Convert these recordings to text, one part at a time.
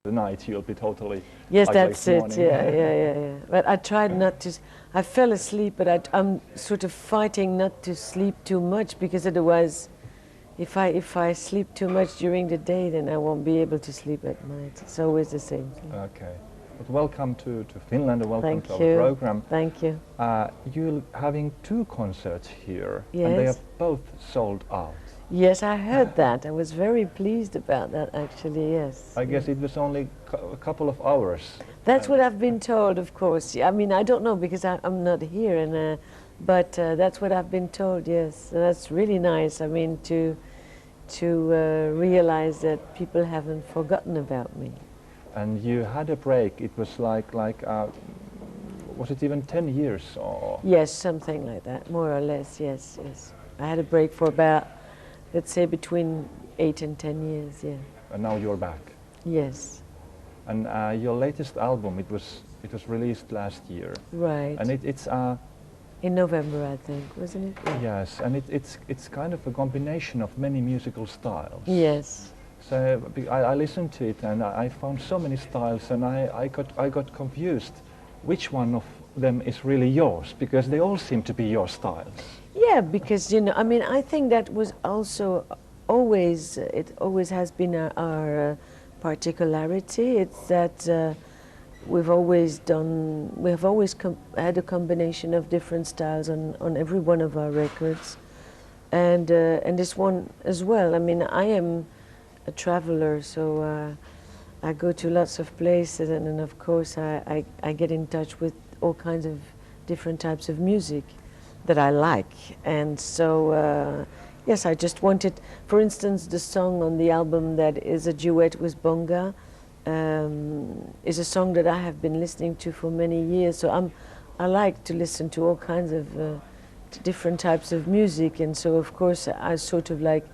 the night you'll be totally... Yes, like that's it, morning. yeah. But I tried not to, I fell asleep, but I'm sort of fighting not to sleep too much, because otherwise, if I sleep too much during the day, then I won't be able to sleep at night. It's always the same thing. Okay. But welcome to Finland, and welcome Thank to you. our program. Thank you. You're having 2 concerts here, Yes. and they are both sold out. Yes, I heard that. I was very pleased about that, actually, yes. I guess it was only a couple of hours. That's what I've been told, of course. I mean, I don't know, because I'm not here, and but that's what I've been told, yes. And that's really nice, I mean, to realize that people haven't forgotten about me. And you had a break. It was like was it even 10 years or? Yes, something like that, more or less, yes. I had a break for about, let's say, between 8 and 10 years, yeah. And now you're back. Yes. And your latest album, it was released last year. Right. And it's in November, I think, wasn't it? Yeah. yes, and it's kind of a combination of many musical styles. Yes. So I listened to it, and I found so many styles, and I got confused which one of them is really yours, because they all seem to be your styles. Yeah, because, you know, I mean, I think that was also always, it always has been our particularity. It's that we have always had a combination of different styles on every one of our records, and this one as well. I mean, I am a traveler, so I go to lots of places, and of course I get in touch with all kinds of different types of music that I like. And so yes, I just wanted, for instance, the song on the album that is a duet with Bonga is a song that I have been listening to for many years. So I like to listen to all kinds of different types of music, and so of course I sort of like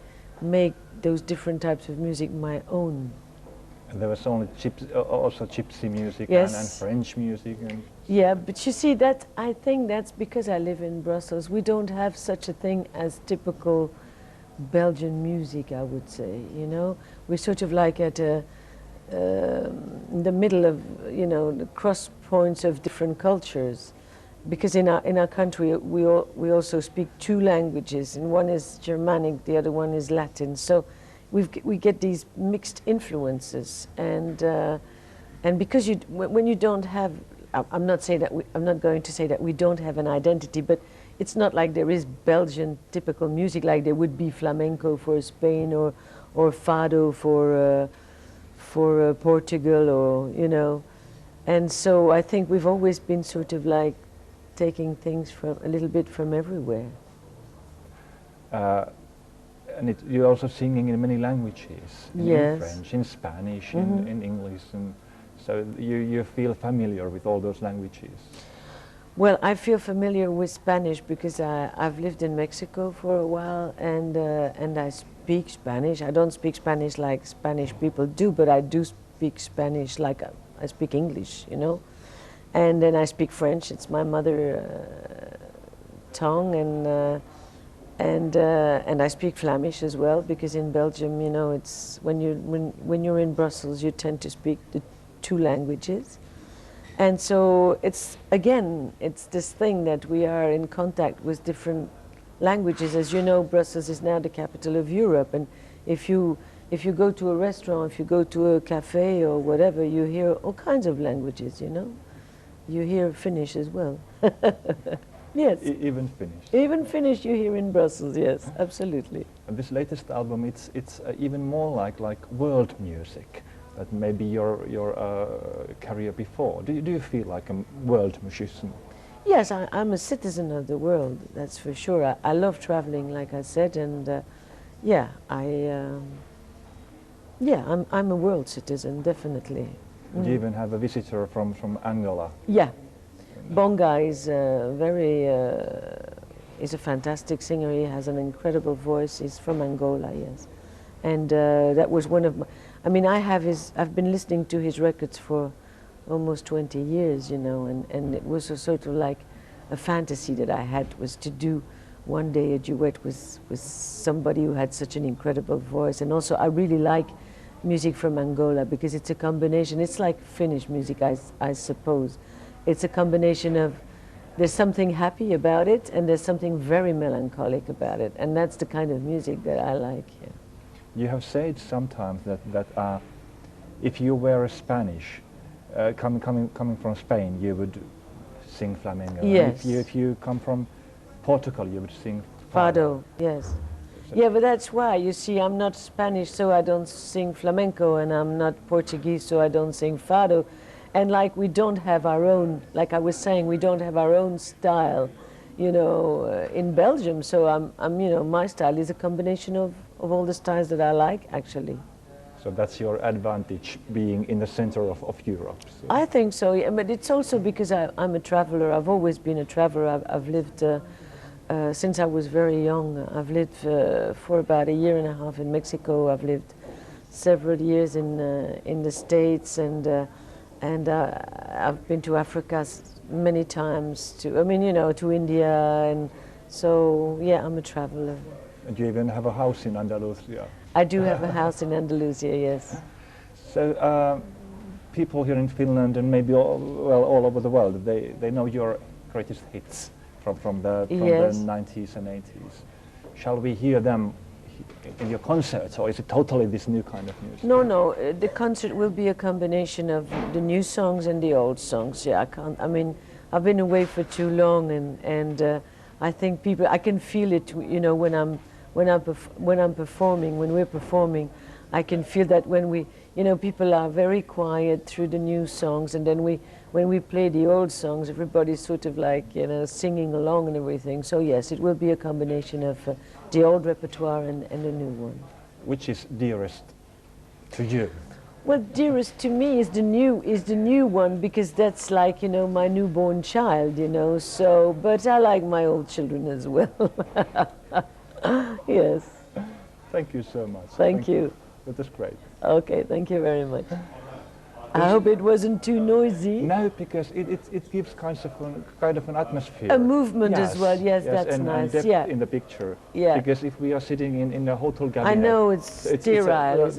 make those different types of music my own. And there was only also gypsy music, yes. and French music. And yeah, but you see, that I think that's because I live in Brussels. We don't have such a thing as typical Belgian music, I would say, you know. We're sort of like at in the middle of, you know, the cross points of different cultures. Because in our country we also speak 2 languages, and one is Germanic, the other one is Latin. So we get these mixed influences, and because when you don't have, I'm not going to say that we don't have an identity, but it's not like there is Belgian typical music like there would be flamenco for Spain or fado for Portugal, or, you know. And so I think we've always been sort of like taking things from a little bit from everywhere. And you're also singing in many languages, in yes. French, in Spanish, in English, and so you feel familiar with all those languages. Well, I feel familiar with Spanish because I've lived in Mexico for a while, and I speak Spanish. I don't speak Spanish like Spanish people do, but I do speak Spanish like I speak English, you know. And then I speak French. It's my mother tongue, and I speak Flemish as well, because in Belgium, you know, it's when you're in Brussels, you tend to speak the 2 languages. And so it's this thing that we are in contact with different languages. As you know, Brussels is now the capital of Europe, and if you go to a restaurant, if you go to a cafe or whatever, you hear all kinds of languages, you know. You hear Finnish as well. Yes. Even Finnish. Even Finnish you hear in Brussels, yes, absolutely. And this latest album, it's even more like world music that maybe your career before. Do you feel like a world musician? Yes, I'm a citizen of the world, that's for sure. I love traveling, like I said, and yeah, I'm a world citizen, definitely. You even have a visitor from Angola. Yeah, Bonga is he's a fantastic singer. He has an incredible voice. He's from Angola, yes. And that was one of my, I mean, I've been listening to his records for almost 20 years, you know, and it was a sort of like a fantasy that I had, was to do one day a duet with somebody who had such an incredible voice. And also I really like music from Angola, because it's a combination. It's like Finnish music, I suppose. It's a combination of, there's something happy about it and there's something very melancholic about it, and that's the kind of music that I like. Yeah. You have said sometimes that if you were a Spanish, coming from Spain, you would sing flamenco. Yes. And if you come from Portugal, you would sing Fado, yes. Yeah, but that's why, you see, I'm not Spanish, so I don't sing flamenco, and I'm not Portuguese, so I don't sing fado. And like, we don't have our own, like I was saying, we don't have our own style, you know, in Belgium. So I'm, you know, my style is a combination of all the styles that I like, actually. So that's your advantage, being in the center of Europe. So. I think so, yeah, but it's also because I'm a traveler. I've always been a traveler. I've lived, since I was very young. I've lived for about 1.5 years in Mexico. I've lived several years in the States, and I've been to Africa many times. To India, and so yeah, I'm a traveler. And you even have a house in Andalusia. I do have a house in Andalusia, yes. So people here in Finland and maybe all over the world, they know your greatest hits from the 90s and 80s. Shall we hear them in your concerts, or is it totally this new kind of music? No, the concert will be a combination of the new songs and the old songs. Yeah, I've been away for too long, and I think I can feel it, you know, when we're performing, I can feel that when people are very quiet through the new songs, and then when we play the old songs, everybody's sort of like, you know, singing along and everything. So yes, it will be a combination of the old repertoire and the new one. Which is dearest to you? Well, dearest to me is the new one, because that's like, you know, my newborn child, you know. So, but I like my old children as well. Yes. Thank you so much. Thank you. That was great. Okay, thank you very much. I hope it wasn't too noisy. No, because it gives kind of an atmosphere. A movement as well, yes, that's and nice. Depth yeah. in the picture. Yeah. Because if we are sitting in a hotel cabinet, I know it's sterile.